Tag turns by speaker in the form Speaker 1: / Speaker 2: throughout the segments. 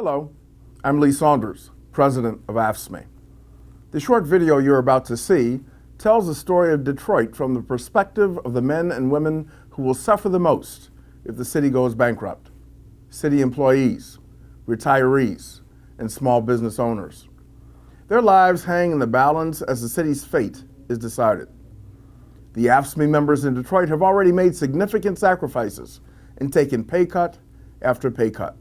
Speaker 1: Hello, I'm Lee Saunders, president of AFSCME. The short video you're about to see tells the story of Detroit from the perspective of the men and women who will suffer the most if the city goes bankrupt: city employees, retirees, and small business owners. Their lives hang in the balance as the city's fate is decided. The AFSCME members in Detroit have already made significant sacrifices and taken pay cut after pay cut.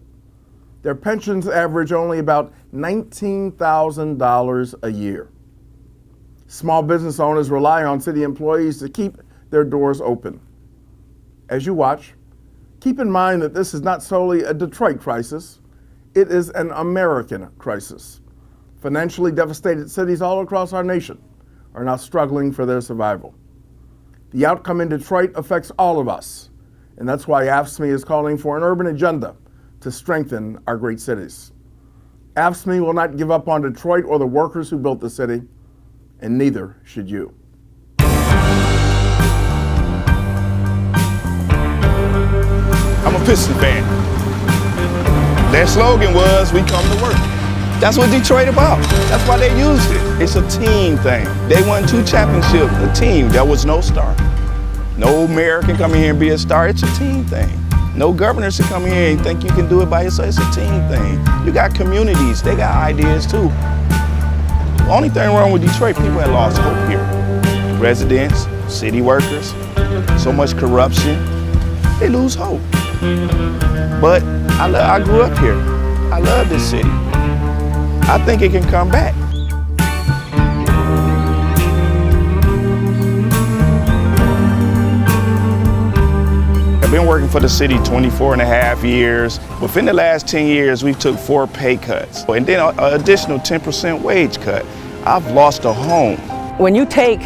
Speaker 1: Their pensions average only about $19,000 a year. Small business owners rely on city employees to keep their doors open. As you watch, keep in mind that this is not solely a Detroit crisis, it is an American crisis. Financially devastated cities all across our nation are now struggling for their survival. The outcome in Detroit affects all of us, and that's why AFSCME is calling for an urban agenda to strengthen our great cities. AFSCME will not give up on Detroit or the workers who built the city, and neither should you.
Speaker 2: I'm a Piston fan. Their slogan was, "We come to work." That's what Detroit about. That's why they used it. It's a team thing. They won 2 championships, a team. There was no star. No mayor can come in here and be a star. It's a team thing. No governors can come here and think you can do it by yourself. It's a team thing. You got communities. They got ideas too. The only thing wrong with Detroit, people had lost hope here. Residents, city workers, so much corruption. They lose hope. But I grew up here. I love this city. I think it can come back. I've been working for the city 24 and a half years. Within the last 10 years, we took 4 pay cuts, and then an additional 10% wage cut. I've lost a home.
Speaker 3: When you take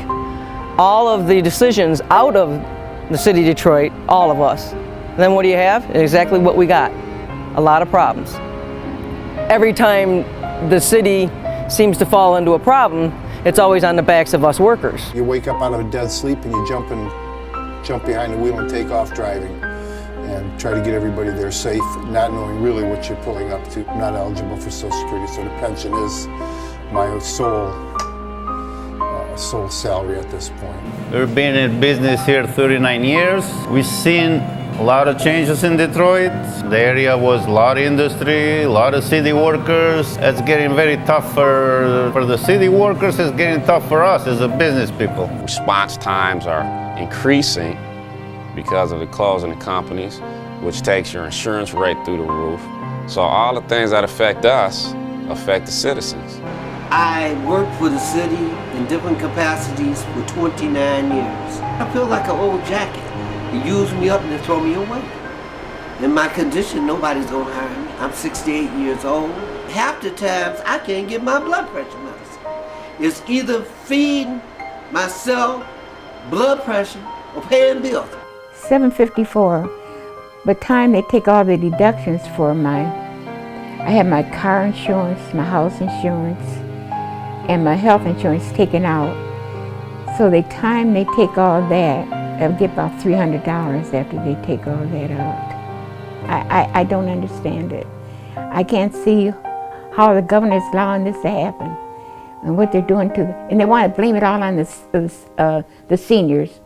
Speaker 3: all of the decisions out of the city of Detroit, all of us, then what do you have? Exactly what we got, a lot of problems. Every time the city seems to fall into a problem, it's always on the backs of us workers.
Speaker 4: You wake up out of a dead sleep and you jump behind the wheel and take off driving and try to get everybody there safe, not knowing really what you're pulling up to. I'm not eligible for Social Security, so the pension is my sole salary at this point.
Speaker 5: We've been in business here 39 years. We've seen a lot of changes in Detroit. The area was a lot of industry, a lot of city workers. It's getting very tough for the city workers. It's getting tough for us as a business people.
Speaker 6: Response times are increasing because of the closing of companies, which takes your insurance right through the roof. So all the things that affect us affect the citizens.
Speaker 7: I worked for the city in different capacities for 29 years. I feel like an old jacket. They use me up and they throw me away. In my condition, nobody's gonna hire me. I'm 68 years old. Half the times, I can't get my blood pressure medicine. It's either feeding myself, blood pressure, or paying bills.
Speaker 8: $754. By the time they take all the deductions for I have my car insurance, my house insurance, and my health insurance taken out. So the time they take all that, I'll get about $300 after they take all that out. I don't understand it. I can't see how the governor is allowing this to happen and what they're doing and they want to blame it all on the seniors.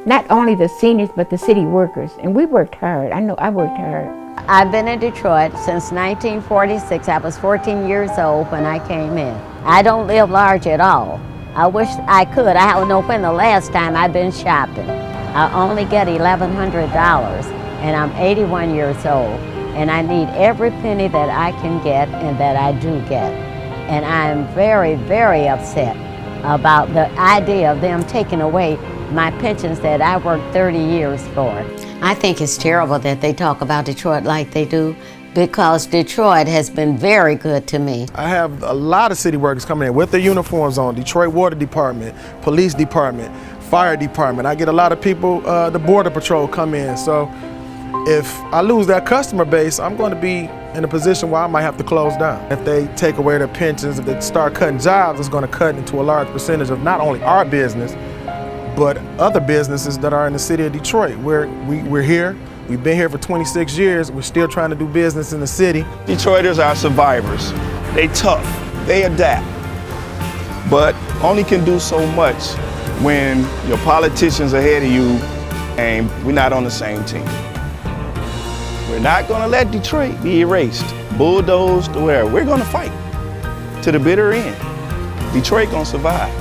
Speaker 8: Not only the seniors, but the city workers. And we worked hard. I know I worked hard.
Speaker 9: I've been in Detroit since 1946. I was 14 years old when I came in. I don't live large at all. I wish I could. I don't know when the last time I've been shopping. I only get $1,100 and I'm 81 years old and I need every penny that I can get and that I do get. And I'm very, very upset about the idea of them taking away my pensions that I worked 30 years for.
Speaker 10: I think it's terrible that they talk about Detroit like they do, because Detroit has been very good to me.
Speaker 11: I have a lot of city workers coming in with their uniforms on: Detroit Water Department, Police Department, Fire Department. I get a lot of people, the Border Patrol come in. So if I lose that customer base, I'm going to be in a position where I might have to close down. If they take away their pensions, if they start cutting jobs, it's going to cut into a large percentage of not only our business, but other businesses that are in the city of Detroit. We're here, We've been here for 26 years. We're still trying to do business in the city.
Speaker 2: Detroiters are survivors. They tough, they adapt, but only can do so much when your politicians ahead of you and we're not on the same team. We're not gonna let Detroit be erased, bulldozed, or wherever. We're gonna fight to the bitter end. Detroit gonna survive.